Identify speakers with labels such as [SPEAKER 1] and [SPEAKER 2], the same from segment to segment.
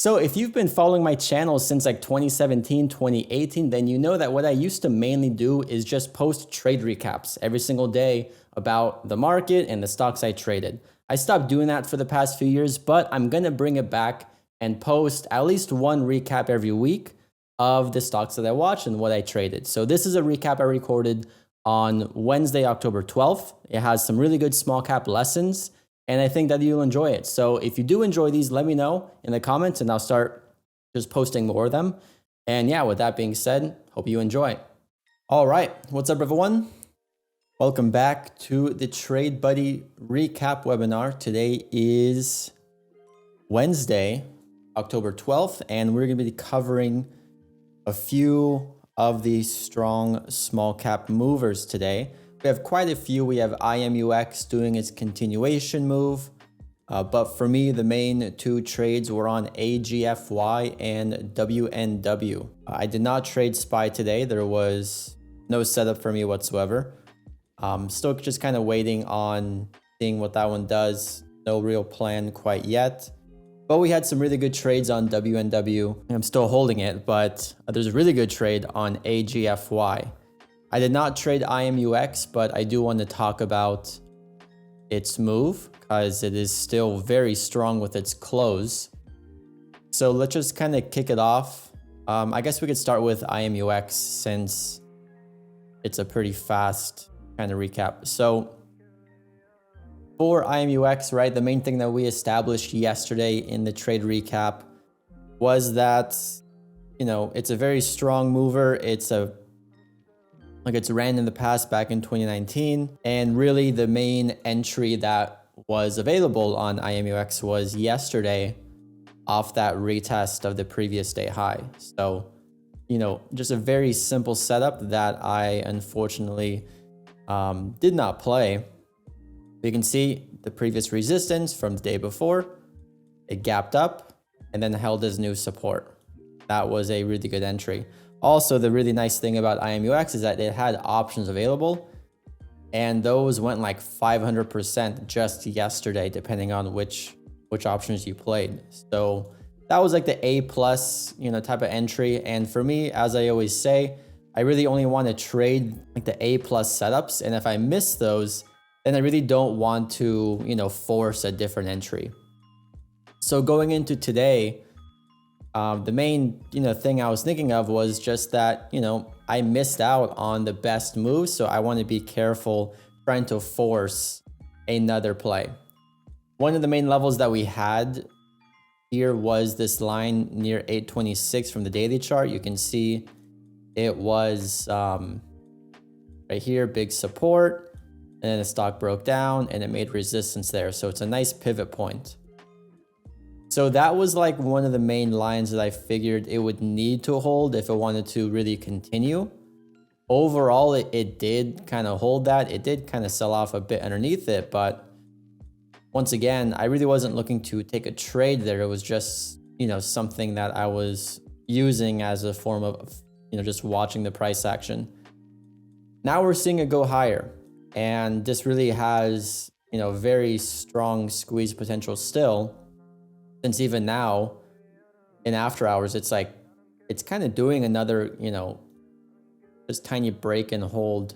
[SPEAKER 1] So if you've been following my channel since like 2017, 2018, then you know that what I used to mainly do is just post trade recaps every single day about the market and the stocks I traded. I stopped doing that for the past few years, but I'm gonna bring it back and post at least one recap every week of the stocks that I watched and what I traded. So this is a recap I recorded on Wednesday, October 12th. It has some really good small cap lessons, and I think that you'll enjoy it. So if you do enjoy these, let me know in the comments and I'll start just posting more of them. And yeah, with that being said, hope you enjoy. All right, what's up everyone? Welcome back to the Trade Buddy recap webinar. Today is Wednesday, October 12th, and we're gonna be covering a few of the strong small cap movers today. We have quite a few. We have IMUX doing its continuation move. But for me, the main two trades were on AGFY and WNW. I did not trade SPY today. There was no setup for me whatsoever. Still just kind of waiting on seeing what that one does. No real plan quite yet. But we had some really good trades on WNW. I'm still holding it, but there's a really good trade on AGFY. I did not trade IMUX, but I do want to talk about its move because it is still very strong with its close. So let's just kind of kick it off. I guess we could start with IMUX since it's a pretty fast kind of recap. So for IMUX, right, the main thing that we established yesterday in the trade recap was that, you know, it's a very strong mover. It's ran in the past back in 2019. And really the main entry that was available on IMUX was yesterday off that retest of the previous day high. So, you know, just a very simple setup that I unfortunately did not play. You can see the previous resistance from the day before, it gapped up and then held as new support. That was a really good entry. Also, the really nice thing about IMUX is that it had options available, and those went like 500% just yesterday, depending on which options you played. So that was like the A plus, you know, type of entry. And for me, as I always say, I really only want to trade like the A plus setups. And if I miss those, then I really don't want to, you know, force a different entry. So going into today, the main, you know, thing I was thinking of was just that, you know, I missed out on the best move. So I want to be careful trying to force another play. One of the main levels that we had here was this line near 826 from the daily chart. You can see it was right here, big support, and then the stock broke down and it made resistance there. So it's a nice pivot point. So that was like one of the main lines that I figured it would need to hold if it wanted to really continue. Overall, it did kind of hold that. It did kind of sell off a bit underneath it, but once again, I really wasn't looking to take a trade there. It was just, you know, something that I was using as a form of, you know, just watching the price action. Now we're seeing it go higher, and this really has, you know, very strong squeeze potential still. Since even now in after hours, it's like, it's kind of doing another, you know, this tiny break and hold,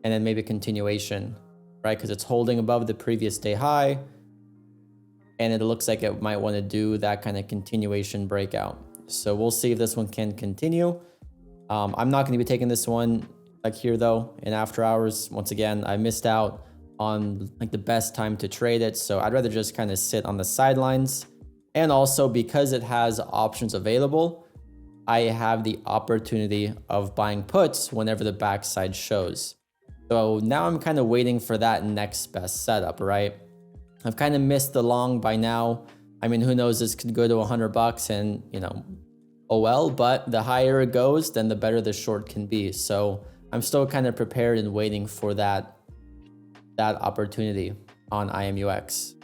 [SPEAKER 1] and then maybe continuation, right? Because it's holding above the previous day high, and it looks like it might want to do that kind of continuation breakout. So we'll see if this one can continue. I'm not going to be taking this one like here though in after hours. Once again, I missed out on like the best time to trade it, so I'd rather just kind of sit on the sidelines. And also because it has options available, I have the opportunity of buying puts whenever the backside shows. So now I'm kind of waiting for that next best setup, right? I've kind of missed the long by now. I mean, who knows, this could go to $100 and, you know, oh well, but the higher it goes, then the better the short can be. So I'm still kind of prepared and waiting for that opportunity on IMUX. So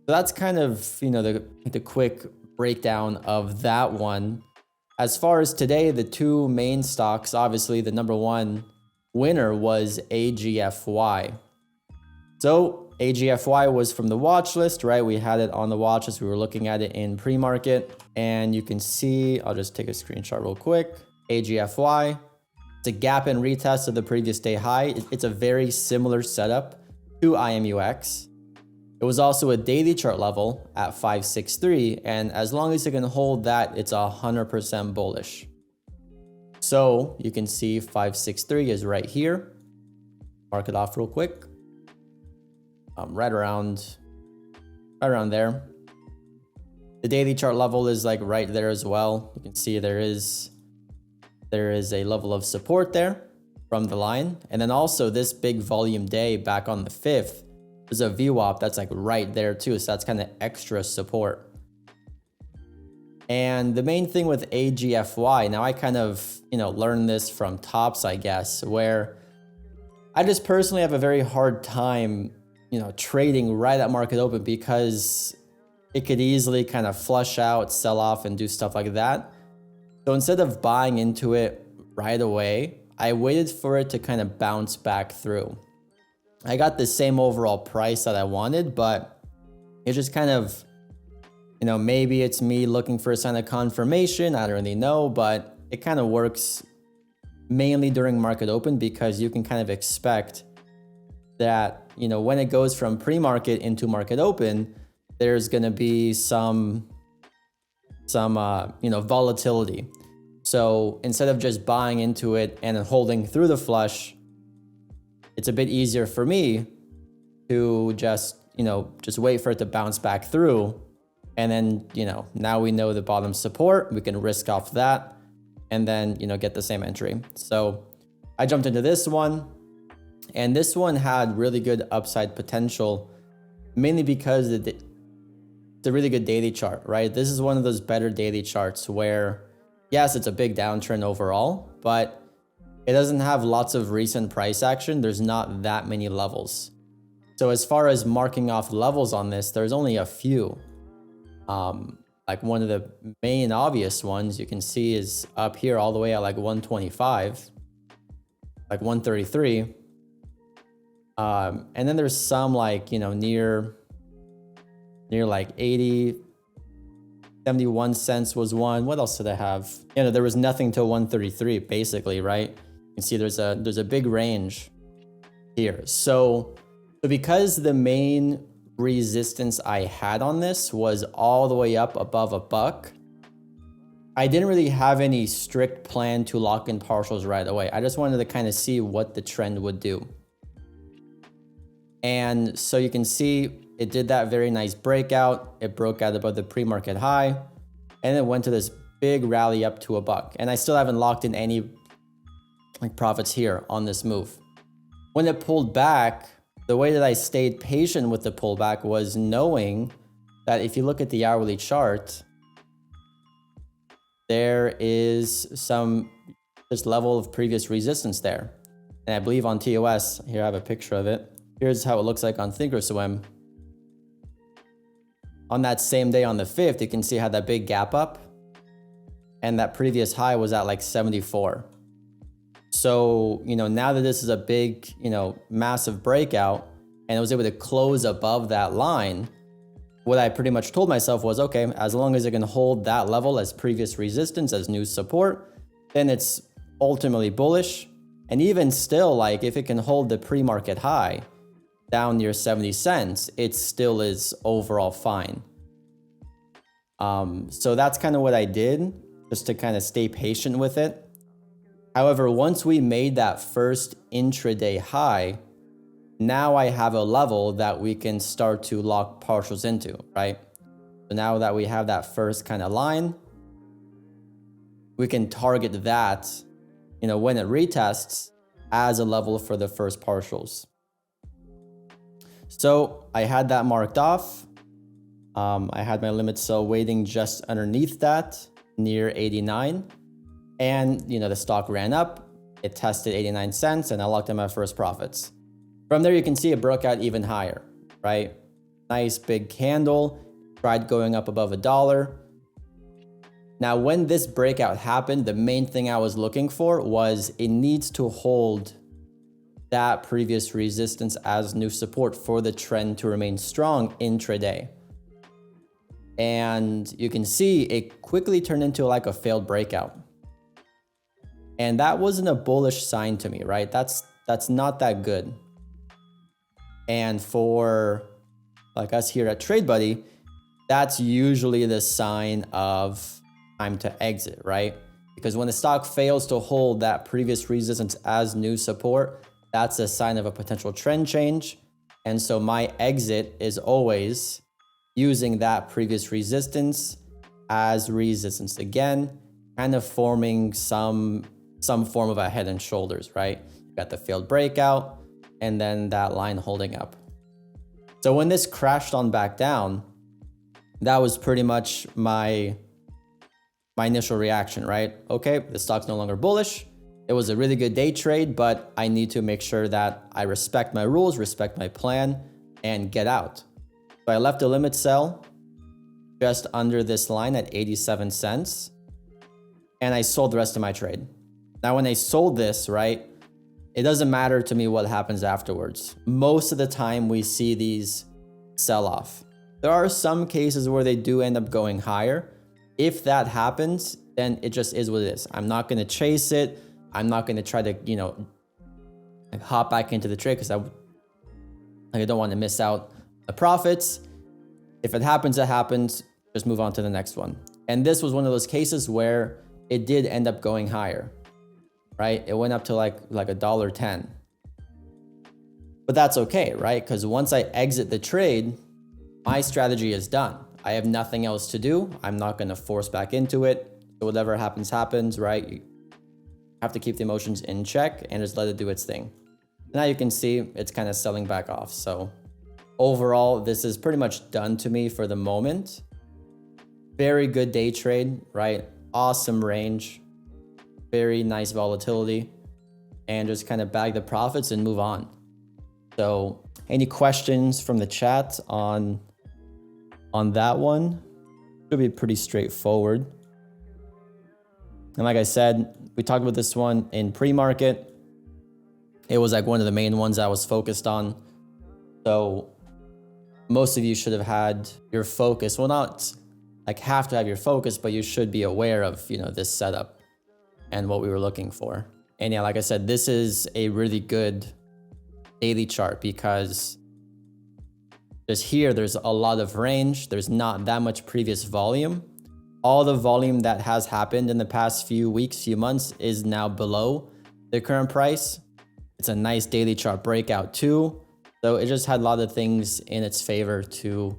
[SPEAKER 1] that's kind of, you know, the quick breakdown of that one. As far as today, the two main stocks, obviously the number one winner was AGFY. So AGFY was from the watch list, right? We had it on the watch list. We were looking at it in pre-market, and you can see, I'll just take a screenshot real quick. AGFY, it's a gap and retest of the previous day high. It's a very similar setup to IMUX. It was also a daily chart level at 563, and as long as it can hold that, it's 100% bullish. So you can see 563 is right here. Mark it off real quick. Right around there. The daily chart level is like right there as well. You can see there is a level of support there from the line. And then also this big volume day back on the 5th, there's a VWAP that's like right there too. So that's kind of extra support. And the main thing with AGFY, now I kind of, learned this from Tops, I guess, where I just personally have a very hard time, trading right at market open because it could easily kind of flush out, sell off, and do stuff like that. So instead of buying into it right away, I waited for it to kind of bounce back through. I got the same overall price that I wanted, but it just kind of, maybe it's me looking for a sign of confirmation. I don't really know, but it kind of works mainly during market open because you can kind of expect that, when it goes from pre-market into market open, there's going to be some volatility. So instead of just buying into it and holding through the flush, it's a bit easier for me to just wait for it to bounce back through. And then, now we know the bottom support, we can risk off that and then, get the same entry. So I jumped into this one, and this one had really good upside potential, mainly because it's a really good daily chart, right? This is one of those better daily charts where, yes, it's a big downtrend overall, but it doesn't have lots of recent price action. There's not that many levels. So as far as marking off levels on this, there's only a few. Like one of the main obvious ones you can see is up here all the way at like 125, like 133. And then there's some like, near like 80, 71 cents was one. What else did I have? There was nothing till 133 basically, right? You can see there's a big range here. So because the main resistance I had on this was all the way up above $1, I didn't really have any strict plan to lock in partials right away. I just wanted to kind of see what the trend would do. And so you can see it did that very nice breakout. It broke out above the pre-market high, and it went to this big rally up to $1. And I still haven't locked in any profits here on this move. When it pulled back, the way that I stayed patient with the pullback was knowing that if you look at the hourly chart, there is this level of previous resistance there. And I believe on TOS, here I have a picture of it. Here's how it looks like on Thinkorswim. On that same day on the 5th, you can see how that big gap up and that previous high was at like 74. So, now that this is a big, massive breakout and it was able to close above that line, what I pretty much told myself was, okay, as long as it can hold that level as previous resistance, as new support, then it's ultimately bullish. And even still, like if it can hold the pre-market high down near 70 cents, it still is overall fine. So that's kind of what I did, just to kind of stay patient with it. However, once we made that first intraday high, now I have a level that we can start to lock partials into, right? So now that we have that first kind of line, we can target that, when it retests as a level for the first partials. So I had that marked off. I had my limit sell waiting just underneath that, near 89. And, the stock ran up, it tested 89 cents, and I locked in my first profits. From there, you can see it broke out even higher, right? Nice big candle, tried going up above $1. Now, when this breakout happened, the main thing I was looking for was it needs to hold that previous resistance as new support for the trend to remain strong intraday. And you can see it quickly turned into like a failed breakout. And that wasn't a bullish sign to me, right? That's not that good. And for like us here at TradeBuddy, that's usually the sign of time to exit, right? Because when the stock fails to hold that previous resistance as new support, that's a sign of a potential trend change. And so my exit is always using that previous resistance as resistance again, kind of forming some form of a head and shoulders, right? You got the failed breakout and then that line holding up. So when this crashed on back down, that was pretty much my initial reaction, right? Okay, the stock's no longer bullish. It was a really good day trade, but I need to make sure that I respect my rules, respect my plan, and get out. So I left a limit sell just under this line at 87 cents, and I sold the rest of my trade. Now, when I sold this, right, it doesn't matter to me what happens afterwards. Most of the time we see these sell off. There are some cases where they do end up going higher. If that happens, then it just is what it is. I'm not going to chase it. I'm not going to try to, like hop back into the trade because I don't want to miss out the profits. If it happens, it happens. Just move on to the next one. And this was one of those cases where it did end up going higher, right? It went up to like $1.10. But that's okay, right? Because once I exit the trade, my strategy is done. I have nothing else to do. I'm not going to force back into it. So whatever happens, happens, right? You have to keep the emotions in check and just let it do its thing. Now you can see it's kind of selling back off. So overall, this is pretty much done to me for the moment. Very good day trade, right? Awesome range, very nice volatility, and just kind of bag the profits and move on. So any questions from the chat on that one? Should be pretty straightforward. And like I said, we talked about this one in pre-market. It was like one of the main ones I was focused on. So most of you should have had your focus. Well, not like have to have your focus, but you should be aware of, this setup and what we were looking for. And yeah, like I said, this is a really good daily chart because just here, there's a lot of range. There's not that much previous volume. All the volume that has happened in the past few weeks, few months is now below the current price. It's a nice daily chart breakout too. So it just had a lot of things in its favor to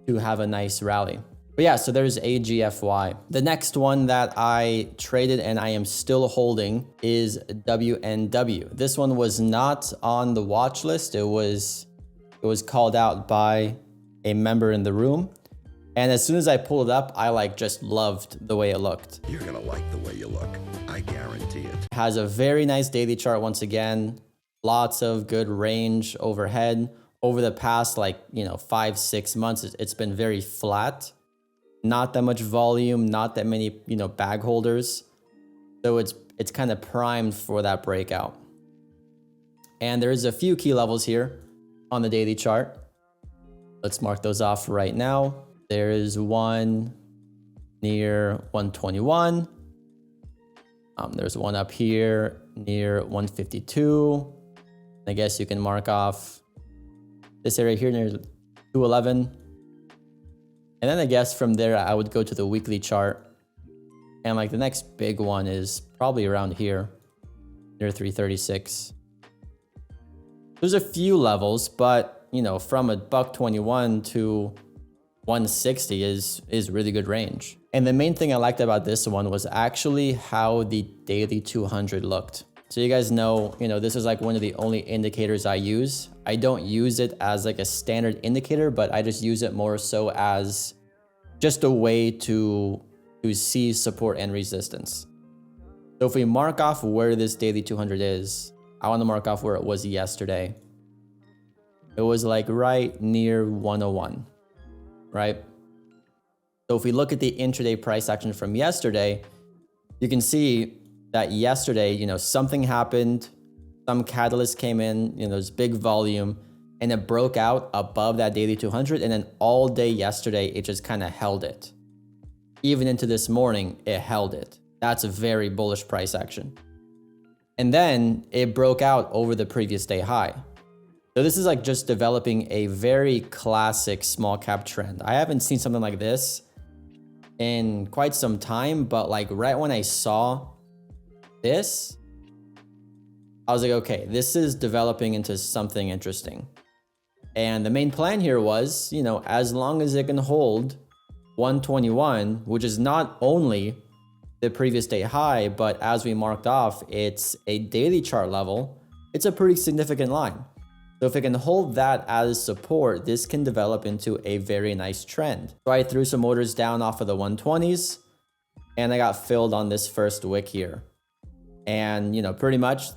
[SPEAKER 1] have a nice rally. But yeah, so there's AGFY. The next one that I traded and I am still holding is WNW. This one was not on the watch list. It was called out by a member in the room. And as soon as I pulled it up, I just loved the way it looked.
[SPEAKER 2] You're gonna like the way you look. I guarantee it.
[SPEAKER 1] It has a very nice daily chart once again. Lots of good range overhead. Over the past 5-6 months, it's been very flat. Not that much volume, not that many, bag holders. So it's kind of primed for that breakout. And there's a few key levels here on the daily chart. Let's mark those off right now. There is one near 121. There's one up here near 152. I guess you can mark off this area here near 211. And then I guess from there, I would go to the weekly chart. And the next big one is probably around here near 336. There's a few levels, but from $121 to 160 is really good range. And the main thing I liked about this one was actually how the daily 200 looked. So you guys know, this is one of the only indicators I use. I don't use it as a standard indicator, but I just use it more so as just a way to see support and resistance. So if we mark off where this daily 200 is, I want to mark off where it was yesterday. It was right near 101, right? So if we look at the intraday price action from yesterday, you can see that yesterday, something happened. some catalyst came in, there's big volume, and it broke out above that daily 200, and then all day yesterday, it just kind of held it. Even into this morning, it held it. That's a very bullish price action. And then it broke out over the previous day high. So this is like just developing a very classic small cap trend. I haven't seen something like this in quite some time, but like right when I saw this, I was like, okay, this is developing into something interesting. And the main plan here was, as long as it can hold 121, which is not only the previous day high, but as we marked off, it's a daily chart level. It's a pretty significant line. So if it can hold that as support, this can develop into a very nice trend. So I threw some orders down off of the 120s, and I got filled on this first wick here. And, pretty much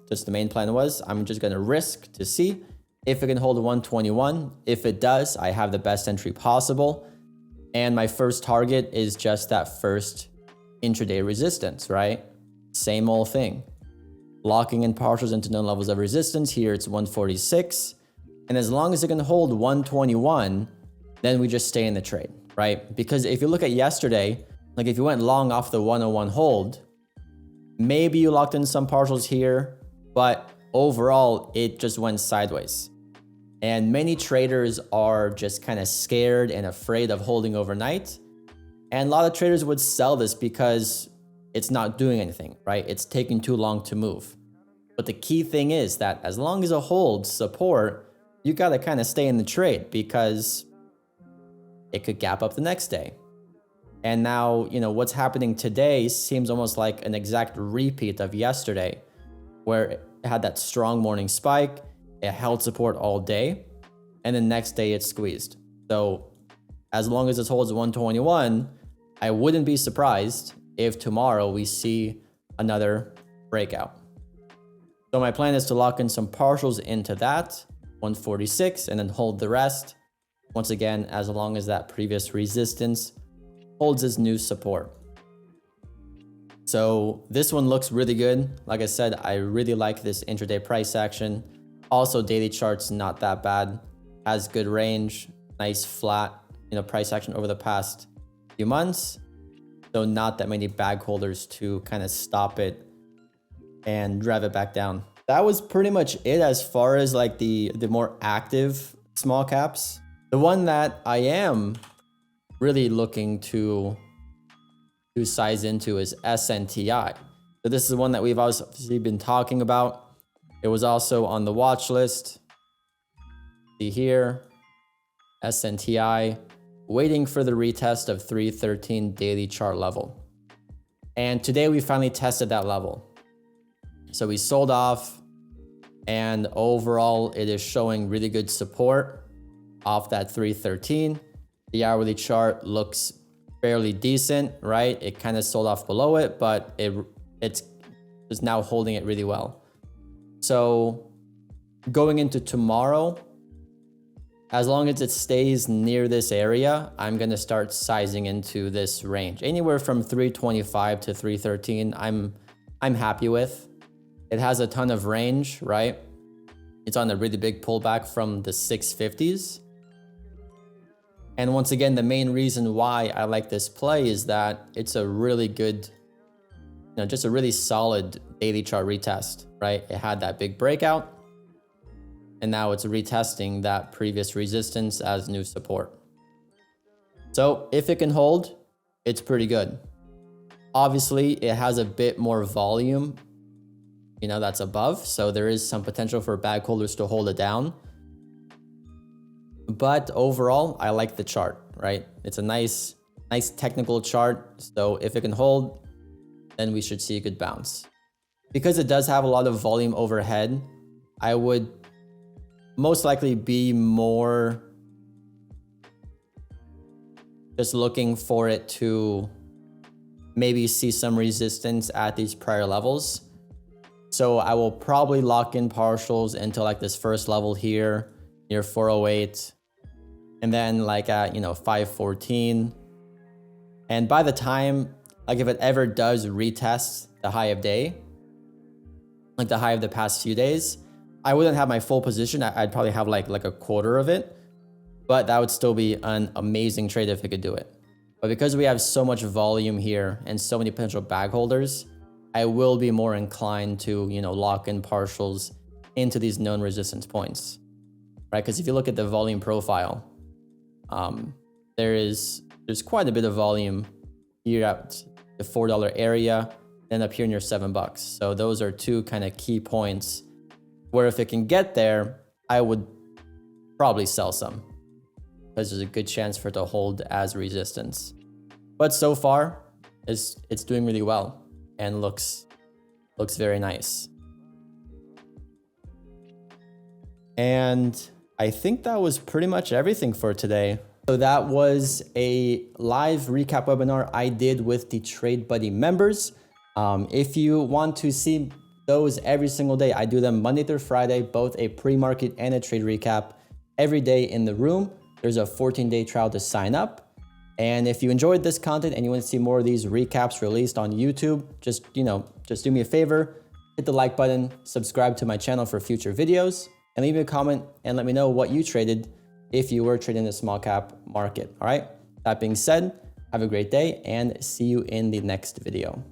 [SPEAKER 1] just the main plan was I'm just going to risk to see if it can hold 121. If it does, I have the best entry possible. And my first target is just that first intraday resistance, right? Same old thing. Locking in partials into known levels of resistance. Here it's 146. And as long as it can hold 121, then we just stay in the trade, right? Because if you look at yesterday, like if you went long off the 101 hold, maybe you locked in some partials here, but overall it just went sideways. And many traders are just kind of scared and afraid of holding overnight. And a lot of traders would sell this because it's not doing anything, right? It's taking too long to move. But the key thing is that as long as it holds support, you got to kind of stay in the trade because it could gap up the next day. And now, what's happening today seems almost like an exact repeat of yesterday, where it had that strong morning spike. It held support all day, and the next day it squeezed. So as long as it holds 121, I wouldn't be surprised if tomorrow we see another breakout. So my plan is to lock in some partials into that 146 and then hold the rest. Once again, as long as that previous resistance holds as new support. So this one looks really good. Like I said, I really like this intraday price action. Also, daily charts, not that bad. Has good range, nice flat, price action over the past few months. So not that many bag holders to kind of stop it and drive it back down. That was pretty much it as far as like the more active small caps. The one that I am really looking to size into is SNTI. So this is one that we've obviously been talking about. It was also on the watch list. See here, SNTI, waiting for the retest of 313 daily chart level. And today we finally tested that level. So we sold off, and overall it is showing really good support off that 313. The hourly chart looks fairly decent, right? It kind of sold off below it, but it's now holding it really well. So going into tomorrow, as long as it stays near this area, I'm going to start sizing into this range. Anywhere from 325 to 313, I'm happy with. It has a ton of range, right? It's on a really big pullback from the 650s. And once again, the main reason why I like this play is that it's a really good, just a really solid daily chart retest, right? It had that big breakout, and now it's retesting that previous resistance as new support. So if it can hold, it's pretty good. Obviously, it has a bit more volume, that's above, so there is some potential for bag holders to hold it down. But overall, I like the chart, right? It's a nice technical chart. So if it can hold, then we should see a good bounce. Because it does have a lot of volume overhead, I would most likely be more just looking for it to maybe see some resistance at these prior levels. So I will probably lock in partials into like this first level here near 408, and then like at 514. And by the time, like if it ever does retest the high of day, like the high of the past few days, I wouldn't have my full position. I'd probably have like a quarter of it, but that would still be an amazing trade if it could do it. But because we have so much volume here and so many potential bag holders, I will be more inclined to, lock in partials into these known resistance points, right? Because if you look at the volume profile, there's quite a bit of volume here at the $4 area, then up here near $7. So those are two kind of key points where if it can get there, I would probably sell some because there's a good chance for it to hold as resistance. But so far, it's doing really well and looks very nice. And I think that was pretty much everything for today. So that was a live recap webinar I did with the Trade Buddy members. If you want to see those every single day, I do them Monday through Friday, both a pre-market and a trade recap every day in the room. There's a 14-day trial to sign up. And if you enjoyed this content and you want to see more of these recaps released on YouTube, just do me a favor, hit the like button, subscribe to my channel for future videos, and leave me a comment and let me know what you traded if you were trading the small cap market. All right. That being said, have a great day and see you in the next video.